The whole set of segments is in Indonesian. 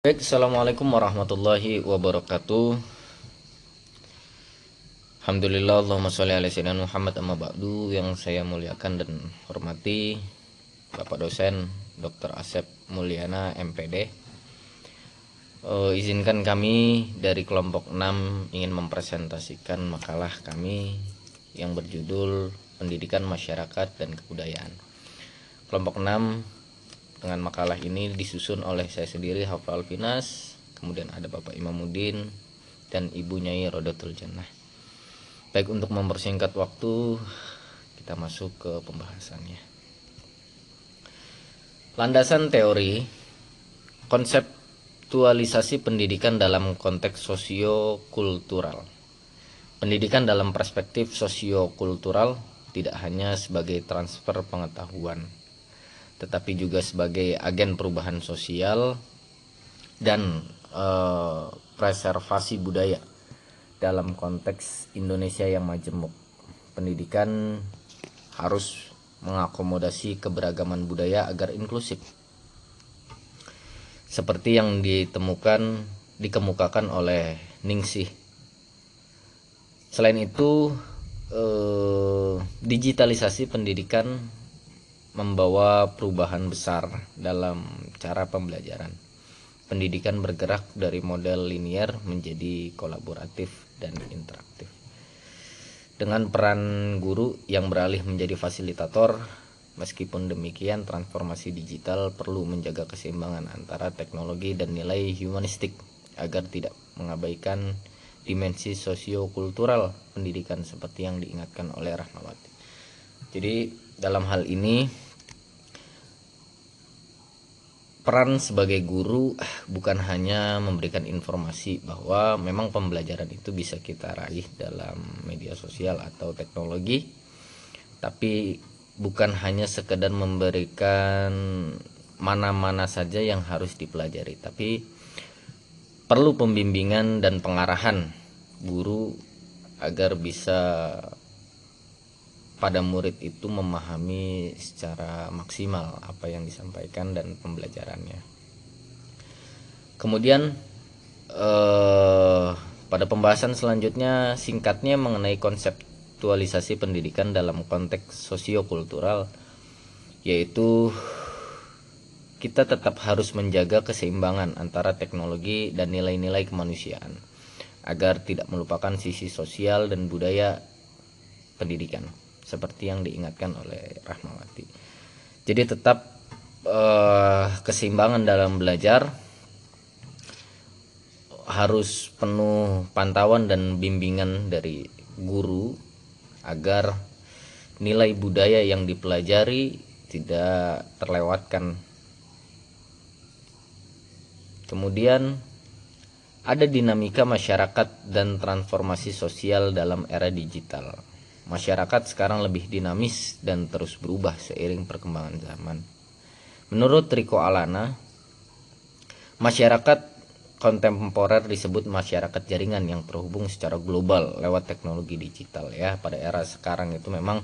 Baik, assalamualaikum warahmatullahi wabarakatuh. Alhamdulillah, Allahumma sholli ala sayyidina Muhammad, amma ba'du. Yang saya muliakan dan hormati Bapak dosen Dr. Asep Mulyana MPD. Izinkan kami dari kelompok 6 ingin mempresentasikan makalah kami yang berjudul Pendidikan Masyarakat dan Kebudayaan. Kelompok 6 dengan makalah ini disusun oleh saya sendiri, Hafal Alfinas, kemudian ada Bapak Imamuddin dan Ibu Nyai Rodotul Jannah. Baik, untuk mempersingkat waktu, kita masuk ke pembahasannya. Landasan teori, konseptualisasi pendidikan dalam konteks sosio-kultural. Pendidikan dalam perspektif sosio-kultural tidak hanya sebagai transfer pengetahuan, tetapi juga sebagai agen perubahan sosial dan preservasi budaya dalam konteks Indonesia yang majemuk. Pendidikan harus mengakomodasi keberagaman budaya agar inklusif, seperti yang dikemukakan oleh Ningsih. Selain itu, digitalisasi pendidikan membawa perubahan besar dalam cara pembelajaran. Pendidikan bergerak dari model linier menjadi kolaboratif dan interaktif, dengan peran guru yang beralih menjadi fasilitator. Meskipun demikian, transformasi digital perlu menjaga keseimbangan antara teknologi dan nilai humanistik agar tidak mengabaikan dimensi sosiokultural pendidikan seperti yang diingatkan oleh Rahmawati. Jadi dalam hal ini, peran sebagai guru bukan hanya memberikan informasi bahwa memang pembelajaran itu bisa kita raih dalam media sosial atau teknologi, tapi bukan hanya sekedar memberikan mana-mana saja yang harus dipelajari, tapi perlu pembimbingan dan pengarahan guru agar bisa pada murid itu memahami secara maksimal apa yang disampaikan dan pembelajarannya. Kemudian pada pembahasan selanjutnya singkatnya mengenai konseptualisasi pendidikan dalam konteks sosiokultural, yaitu kita tetap harus menjaga keseimbangan antara teknologi dan nilai-nilai kemanusiaan agar tidak melupakan sisi sosial dan budaya pendidikan, seperti yang diingatkan oleh Rahmawati. Jadi tetap keseimbangan dalam belajar, harus penuh pantauan dan bimbingan dari guru agar nilai budaya yang dipelajari tidak terlewatkan. Kemudian ada dinamika masyarakat dan transformasi sosial dalam era digital. Masyarakat sekarang lebih dinamis dan terus berubah seiring perkembangan zaman. Menurut Riko Alana, masyarakat kontemporer disebut masyarakat jaringan yang terhubung secara global lewat teknologi digital. Ya, pada era sekarang itu memang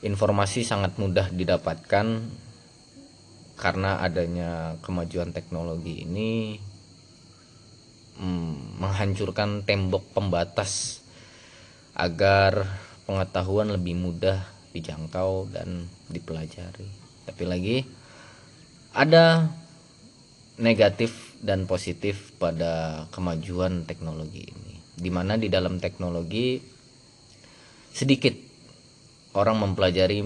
informasi sangat mudah didapatkan karena adanya kemajuan teknologi ini menghancurkan tembok pembatas agar pengetahuan lebih mudah dijangkau dan dipelajari. Tapi lagi ada negatif dan positif pada kemajuan teknologi ini, di mana di dalam teknologi sedikit orang mempelajari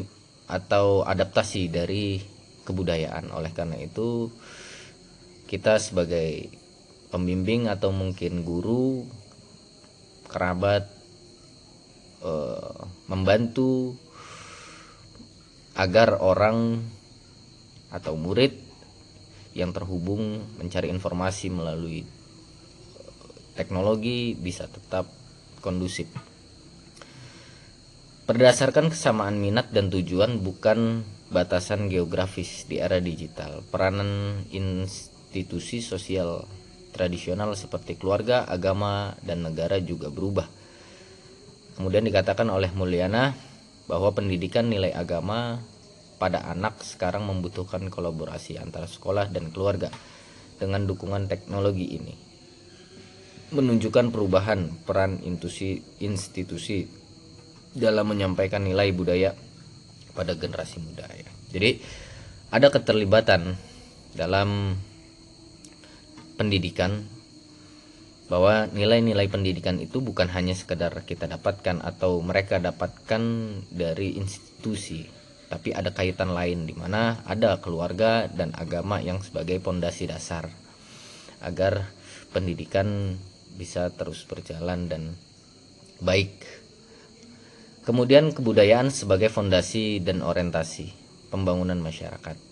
atau adaptasi dari kebudayaan. Oleh karena itu, kita sebagai pembimbing atau mungkin guru, kerabat, membantu agar orang atau murid yang terhubung mencari informasi melalui teknologi bisa tetap kondusif. Berdasarkan kesamaan minat dan tujuan, bukan batasan geografis di era digital. Peranan institusi sosial tradisional seperti keluarga, agama, dan negara juga berubah. Kemudian dikatakan oleh Mulyana bahwa pendidikan nilai agama pada anak sekarang membutuhkan kolaborasi antara sekolah dan keluarga dengan dukungan teknologi ini menunjukkan perubahan peran institusi dalam menyampaikan nilai budaya pada generasi muda ya. Jadi ada keterlibatan dalam pendidikan, bahwa nilai-nilai pendidikan itu bukan hanya sekedar kita dapatkan atau mereka dapatkan dari institusi, tapi ada kaitan lain di mana ada keluarga dan agama yang sebagai pondasi dasar agar pendidikan bisa terus berjalan dan baik. Kemudian kebudayaan sebagai fondasi dan orientasi pembangunan masyarakat.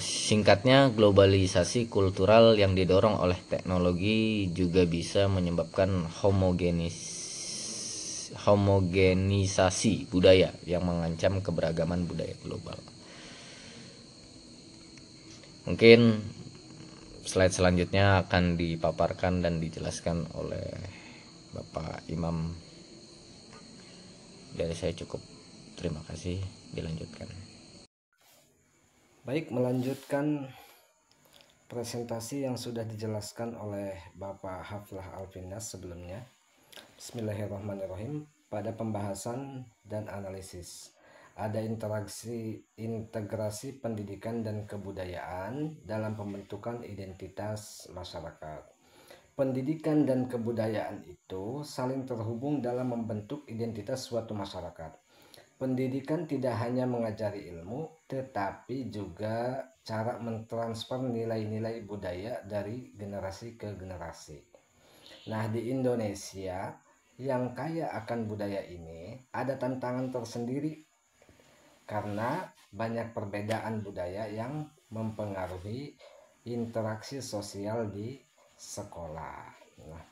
Singkatnya, globalisasi kultural yang didorong oleh teknologi juga bisa menyebabkan homogenisasi budaya yang mengancam keberagaman budaya global. Mungkin slide selanjutnya akan dipaparkan dan dijelaskan oleh Bapak Imam. Dari saya cukup. Terima kasih. Dilanjutkan. Baik, melanjutkan presentasi yang sudah dijelaskan oleh Bapak Haflah Alfinas sebelumnya. Bismillahirrahmanirrahim. Pada pembahasan dan analisis, ada integrasi pendidikan dan kebudayaan dalam pembentukan identitas masyarakat. Pendidikan dan kebudayaan itu saling terhubung dalam membentuk identitas suatu masyarakat. Pendidikan tidak hanya mengajari ilmu, tetapi juga cara mentransfer nilai-nilai budaya dari generasi ke generasi. Nah, di Indonesia yang kaya akan budaya ini ada tantangan tersendiri karena banyak perbedaan budaya yang mempengaruhi interaksi sosial di sekolah. Nah,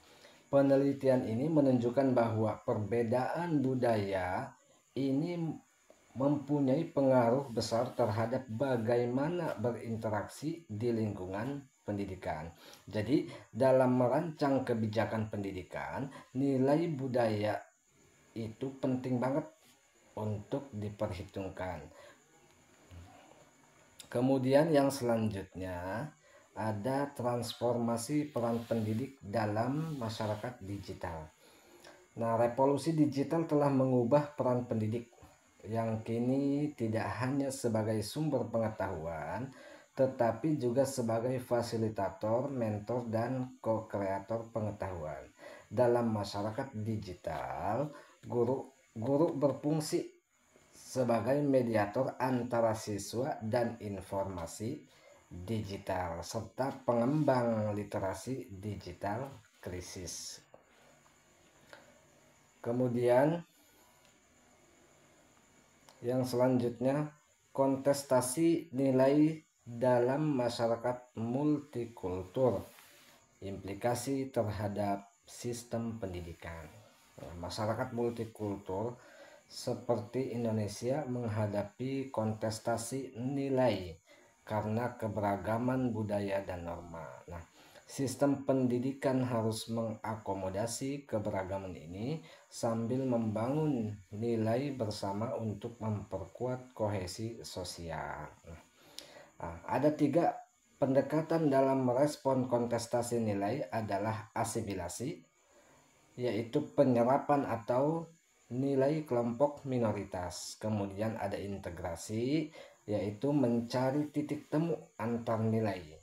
penelitian ini menunjukkan bahwa perbedaan budaya ini mempunyai pengaruh besar terhadap bagaimana berinteraksi di lingkungan pendidikan. Jadi, dalam merancang kebijakan pendidikan, nilai budaya itu penting banget untuk diperhitungkan. Kemudian yang selanjutnya ada transformasi peran pendidik dalam masyarakat digital. Nah, revolusi digital telah mengubah peran pendidik yang kini tidak hanya sebagai sumber pengetahuan, tetapi juga sebagai fasilitator, mentor, dan co-kreator pengetahuan. Dalam masyarakat digital, guru berfungsi sebagai mediator antara siswa dan informasi digital, serta pengembang literasi digital krisis. Kemudian yang selanjutnya, kontestasi nilai dalam masyarakat multikultur, implikasi terhadap sistem pendidikan. Masyarakat multikultur seperti Indonesia menghadapi kontestasi nilai karena keberagaman budaya dan norma. Nah, sistem pendidikan harus mengakomodasi keberagaman ini sambil membangun nilai bersama untuk memperkuat kohesi sosial. Nah, ada 3 pendekatan dalam merespon kontestasi nilai adalah asimilasi, yaitu penyerapan atau nilai kelompok minoritas. Kemudian ada integrasi, yaitu mencari titik temu antar nilai.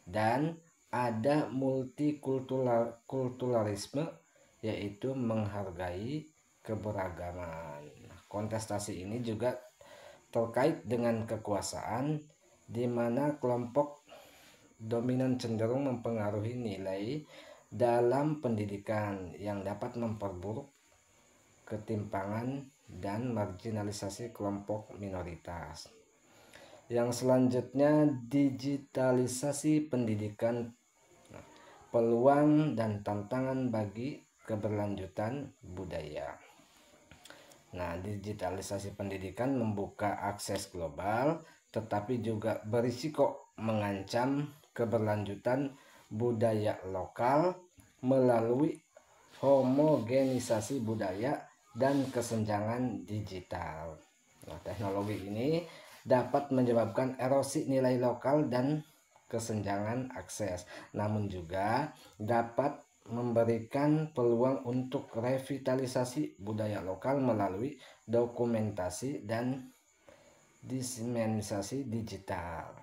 Dan ada multikulturalisme, yaitu menghargai keberagaman. Kontestasi ini juga terkait dengan kekuasaan, di mana kelompok dominan cenderung mempengaruhi nilai dalam pendidikan yang dapat memperburuk ketimpangan dan marginalisasi kelompok minoritas. Yang selanjutnya, digitalisasi pendidikan, peluang dan tantangan bagi keberlanjutan budaya. Nah, digitalisasi pendidikan membuka akses global, tetapi juga berisiko mengancam keberlanjutan budaya lokal melalui homogenisasi budaya dan kesenjangan digital. Nah, teknologi ini dapat menyebabkan erosi nilai lokal dan kesenjangan akses, namun juga dapat memberikan peluang untuk revitalisasi budaya lokal melalui dokumentasi dan diseminasi digital.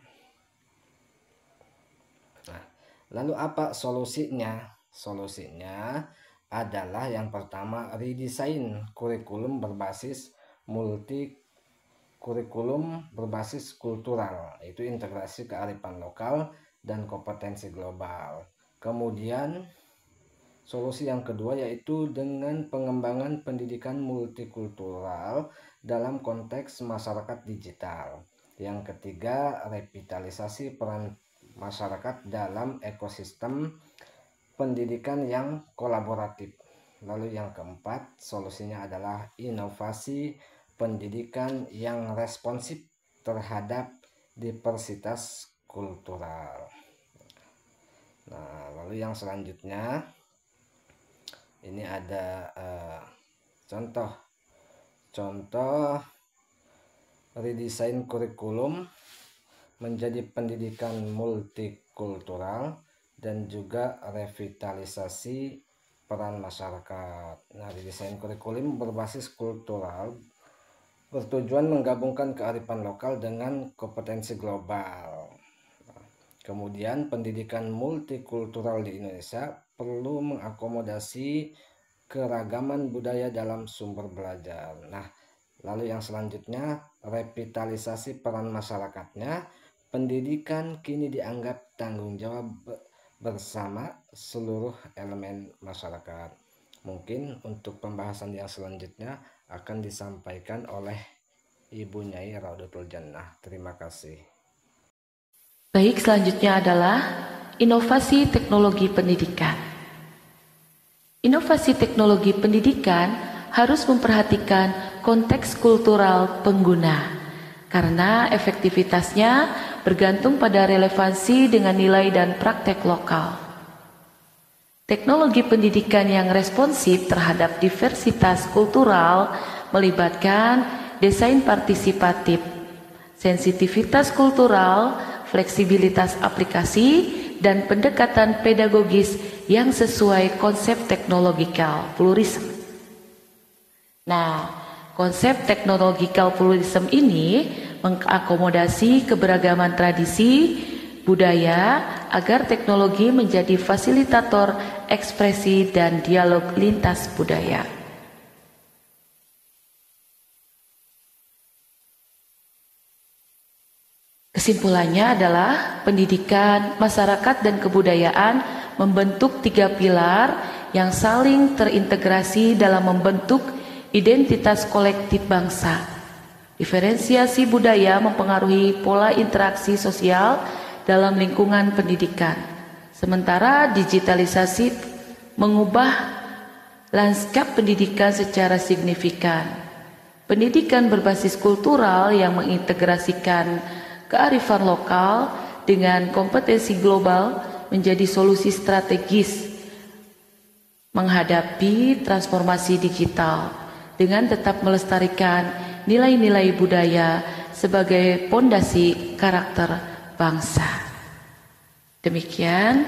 Nah, lalu apa solusinya? Solusinya adalah yang pertama, redesign kurikulum berbasis kurikulum berbasis kultural, itu integrasi kearifan lokal dan kompetensi global. Kemudian solusi yang kedua yaitu dengan pengembangan pendidikan multikultural dalam konteks masyarakat digital. Yang ketiga, revitalisasi peran masyarakat dalam ekosistem pendidikan yang kolaboratif. Lalu yang keempat, solusinya adalah inovasi pendidikan yang responsif terhadap diversitas kultural. Nah, lalu yang selanjutnya ini ada contoh redesign kurikulum menjadi pendidikan multikultural dan juga revitalisasi peran masyarakat. Nah, redesign kurikulum berbasis kultural bertujuan menggabungkan kearifan lokal dengan kompetensi global. Kemudian pendidikan multikultural di Indonesia perlu mengakomodasi keragaman budaya dalam sumber belajar. Nah, lalu yang selanjutnya, revitalisasi peran masyarakatnya. Pendidikan kini dianggap tanggung jawab bersama seluruh elemen masyarakat. Mungkin untuk pembahasan yang selanjutnya akan disampaikan oleh Ibu Nyai Raudatul Jannah. Terima kasih. Baik, selanjutnya adalah inovasi teknologi pendidikan. Inovasi teknologi pendidikan harus memperhatikan konteks kultural pengguna, karena efektivitasnya bergantung pada relevansi dengan nilai dan praktek lokal. Teknologi pendidikan yang responsif terhadap diversitas kultural melibatkan desain partisipatif, sensitivitas kultural, fleksibilitas aplikasi, dan pendekatan pedagogis yang sesuai konsep teknologikal pluralisme. Nah, konsep teknologikal pluralisme ini mengakomodasi keberagaman tradisi, budaya, agar teknologi menjadi fasilitator ekspresi dan dialog lintas budaya. Kesimpulannya adalah pendidikan, masyarakat, dan kebudayaan membentuk 3 pilar yang saling terintegrasi dalam membentuk identitas kolektif bangsa. Diferensiasi budaya mempengaruhi pola interaksi sosial dalam lingkungan pendidikan, sementara digitalisasi mengubah lanskap pendidikan secara signifikan. Pendidikan berbasis kultural yang mengintegrasikan kearifan lokal dengan kompetensi global menjadi solusi strategis menghadapi transformasi digital dengan tetap melestarikan nilai-nilai budaya sebagai pondasi karakter bangsa. Demikian